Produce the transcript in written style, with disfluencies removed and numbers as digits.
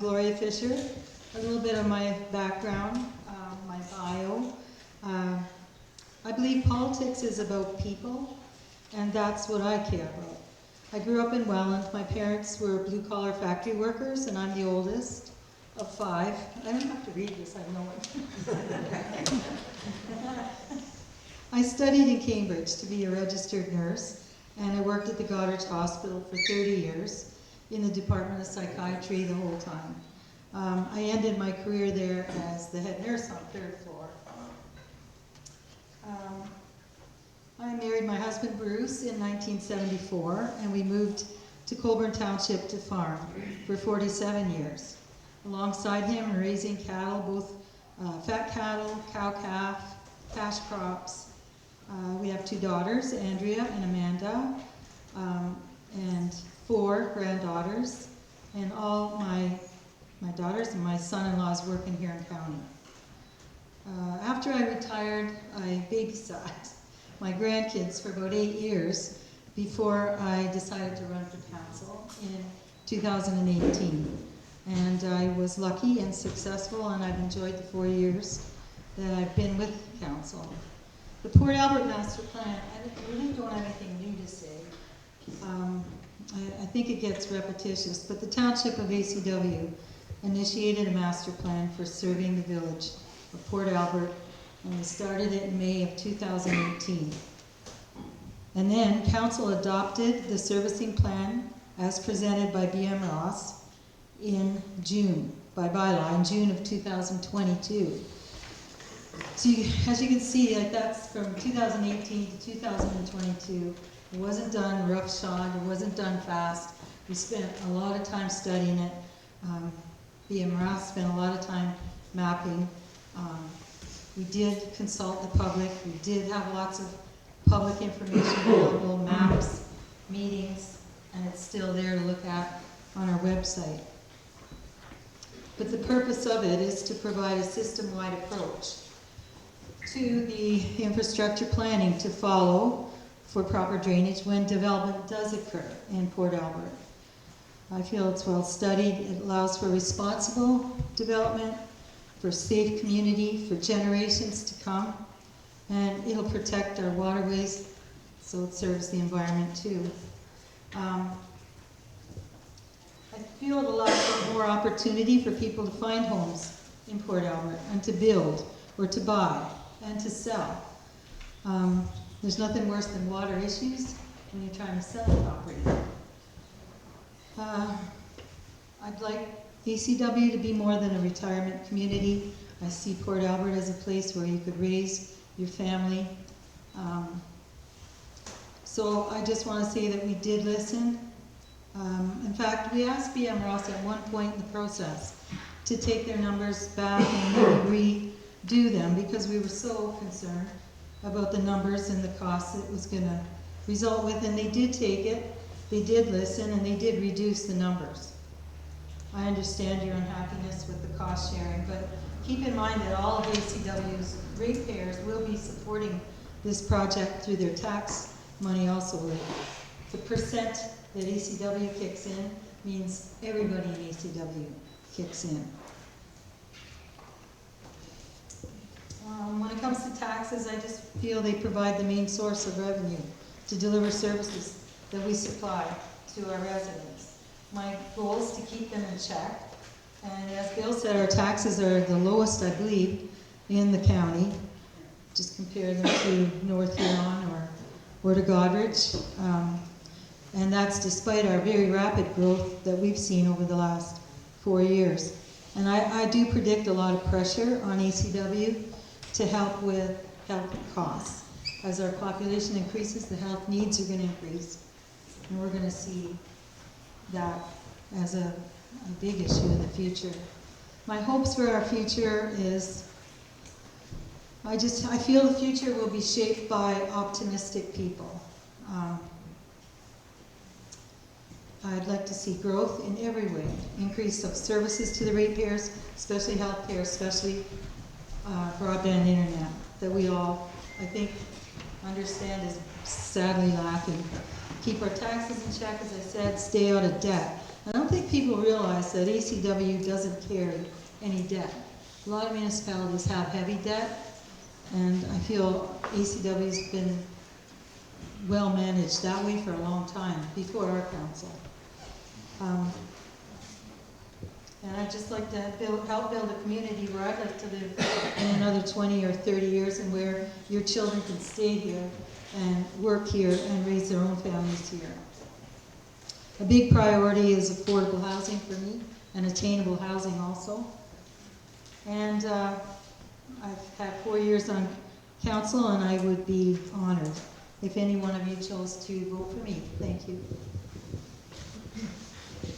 Gloria Fisher. A little bit of my background, my bio. I believe politics is about people, and that's what I care about. I grew up in Welland. My parents were blue-collar factory workers, and I'm the oldest of 5. I don't have to read this, I know it. I studied in Cambridge to be a registered nurse, and I worked at the Goddard Hospital for 30 years in the Department of Psychiatry the whole time. I ended my career there as the head nurse on 3rd floor. I married my husband Bruce in 1974, and we moved to Colborne Township to farm for 47 years. Alongside him, raising cattle, both fat cattle, cow-calf, cash crops. We have 2 daughters, Andrea and Amanda, and 4 granddaughters, and all my daughters and my son-in-laws work in Huron County. After I retired, I babysat my grandkids for about 8 years before I decided to run for council in 2018. And I was lucky and successful, and I've enjoyed the 4 years that I've been with council. The Port Albert Master Plan, I really don't have anything new to say. I think it gets repetitious, but the Township of ACW initiated a master plan for serving the village of Port Albert, and we started it in May of 2018. And then council adopted the servicing plan as presented by BM Ross in June, by bylaw, in June of 2022. So as you can see, like that's from 2018 to 2022. It wasn't done roughshod, it wasn't done fast. We spent a lot of time studying it. BM Ross spent a lot of time mapping. We did consult the public. We did have lots of public information available, maps, meetings, and it's still there to look at on our website. But the purpose of it is to provide a system-wide approach to the infrastructure planning to follow for proper drainage when development does occur in Port Albert. I feel it's well studied. It allows for responsible development, for safe community, for generations to come, and it'll protect our waterways, so it serves the environment too. I feel it allows for more opportunity for people to find homes in Port Albert and to build or to buy and to sell. There's nothing worse than water issues when you're trying to sell a property. I'd like ACW to be more than a retirement community. I see Port Albert as a place where you could raise your family. So I just want to say that we did listen. In fact, we asked BM Ross at one point in the process to take their numbers back and maybe redo them because we were so concerned about the numbers and the costs it was going to result with, and they did take it, they did listen, and they did reduce the numbers. I understand your unhappiness with the cost sharing, but keep in mind that all of ACW's ratepayers will be supporting this project through their tax money also. The percent that ACW kicks in means everybody in ACW kicks in. When it comes to taxes, I just feel they provide the main source of revenue to deliver services that we supply to our residents. My goal is to keep them in check. And as Bill said, our taxes are the lowest, I believe, in the county. Just compare them to North Huron or to Goderich. And that's despite our very rapid growth that we've seen over the last 4 years. And I do predict a lot of pressure on ACW to help with health costs. As our population increases, the health needs are going to increase. And we're going to see that as a big issue in the future. My hopes for our future is, I feel the future will be shaped by optimistic people. I'd like to see growth in every way, increase of services to the ratepayers, especially healthcare, especially broadband internet, that we all, I think, understand is sadly lacking. Keep our taxes in check, as I said, stay out of debt. I don't think people realize that ACW doesn't carry any debt. A lot of municipalities have heavy debt, and I feel ACW's been well managed that way for a long time, before our council. And I'd just like to help build a community where I'd like to live in another 20 or 30 years, and where your children can stay here and work here and raise their own families here. A big priority is affordable housing for me, and attainable housing also. And I've had 4 years on council, and I would be honored if any one of you chose to vote for me. Thank you.